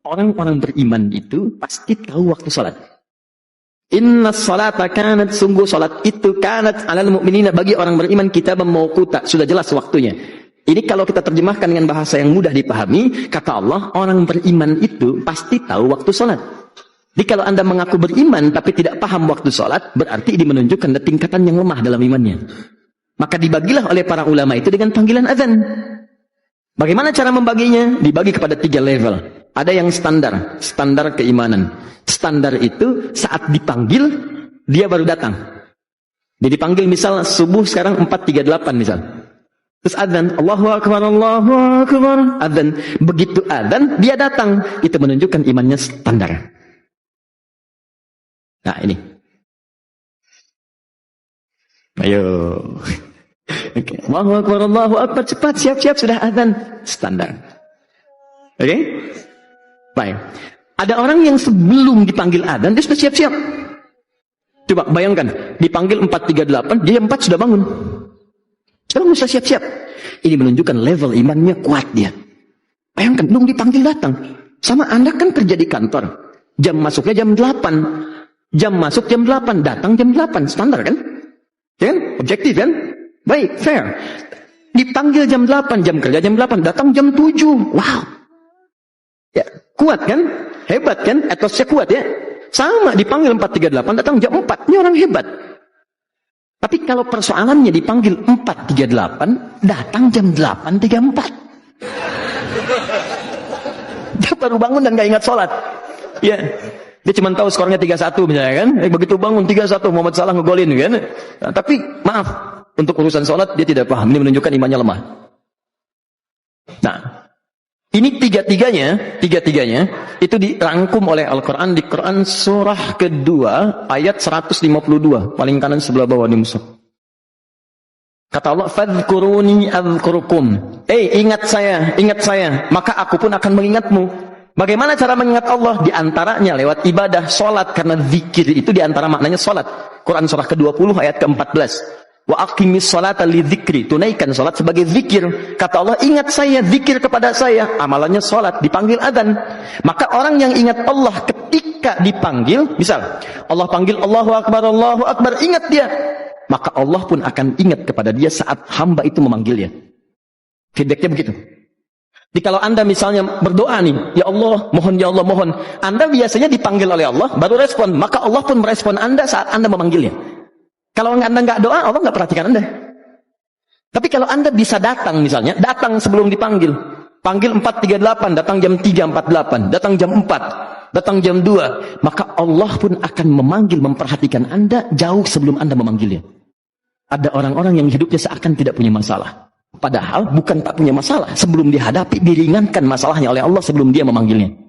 Orang-orang beriman itu pasti tahu waktu sholat. Inna sholata kanat, sungguh sholat itu kanat alal mu'minina, bagi orang beriman kitaban mauquta, sudah jelas waktunya. Ini kalau kita terjemahkan dengan bahasa yang mudah dipahami, kata Allah, orang beriman itu pasti tahu waktu sholat. Jadi kalau Anda mengaku beriman tapi tidak paham waktu sholat, berarti ini menunjukkan tingkatan yang lemah dalam imannya. Maka dibagilah oleh para ulama itu dengan panggilan azan. Bagaimana cara membaginya? Dibagi kepada 3 level. Ada yang standar, standar keimanan. Standar itu saat dipanggil, dia baru datang. Dia dipanggil misal subuh sekarang 4.38 misal. Terus adzan, Allahu Akbar, Allahu Akbar. Adzan. Begitu adzan, dia datang. Itu menunjukkan imannya standar. Nah ini. Ayo. Okay. Allahu Akbar, Allahu Akbar. Cepat, siap-siap, sudah adzan. Standar. Oke? Okay? Baik. Ada orang yang sebelum dipanggil adzan dia sudah siap-siap. Coba bayangkan, dipanggil 4.38, dia 4 sudah bangun. Sekarang sudah siap-siap. Ini menunjukkan level imannya kuat dia. Bayangkan, belum dipanggil datang. Sama Anda kan kerja di kantor. Jam masuknya jam 8. Jam masuk jam 8, datang jam 8. Standar kan? Ya kan? Objektif kan? Baik, fair. Dipanggil jam 8, jam kerja jam 8, datang jam 7. Wow. Ya, kuat kan? Hebat kan? Etosnya kuat ya. Sama, dipanggil 4.38, datang jam 4. Ini orang hebat. Tapi kalau persoalannya dipanggil 4.38, datang jam 8.34. Dia baru bangun dan gak ingat sholat. Ya. Dia cuma tahu skornya 3-1 misalnya kan. Begitu bangun 3-1, Muhammad Salah ngegolin kan. Nah, tapi maaf, untuk urusan sholat dia tidak paham. Ini menunjukkan imannya lemah. Nah, ini tiga-tiganya itu dirangkum oleh Al-Quran di Quran surah kedua ayat 152, paling kanan sebelah bawah di mushaf. Kata Allah, fadhkuruni adzkurukum. Ingat saya, maka aku pun akan mengingatmu. Bagaimana cara mengingat Allah? Di antaranya lewat ibadah, sholat, karena zikir itu di antara maknanya sholat. Quran surah ke-20 ayat ke-14. Wa aqimis sholata li dzikri, tunaikan salat sebagai zikir. Kata Allah, ingat saya, zikir kepada saya, amalannya salat, dipanggil adzan. Maka orang yang ingat Allah ketika dipanggil, misal Allah panggil Allahu Akbar, ingat dia, maka Allah pun akan ingat kepada dia saat hamba itu memanggilnya. Feedbacknya begitu. Jadi kalau Anda misalnya berdoa nih, ya Allah, mohon, Anda biasanya dipanggil oleh Allah, baru respon, maka Allah pun merespon Anda saat Anda memanggilnya. Kalau Anda nggak doa, Allah nggak perhatikan Anda. Tapi kalau Anda bisa datang misalnya, datang sebelum dipanggil. Panggil 4.38, datang jam 3.48, datang jam 4, datang jam 2. Maka Allah pun akan memanggil, memperhatikan Anda jauh sebelum Anda memanggilnya. Ada orang-orang yang hidupnya seakan tidak punya masalah. Padahal bukan tak punya masalah. Sebelum dihadapi, diringankan masalahnya oleh Allah sebelum dia memanggilnya.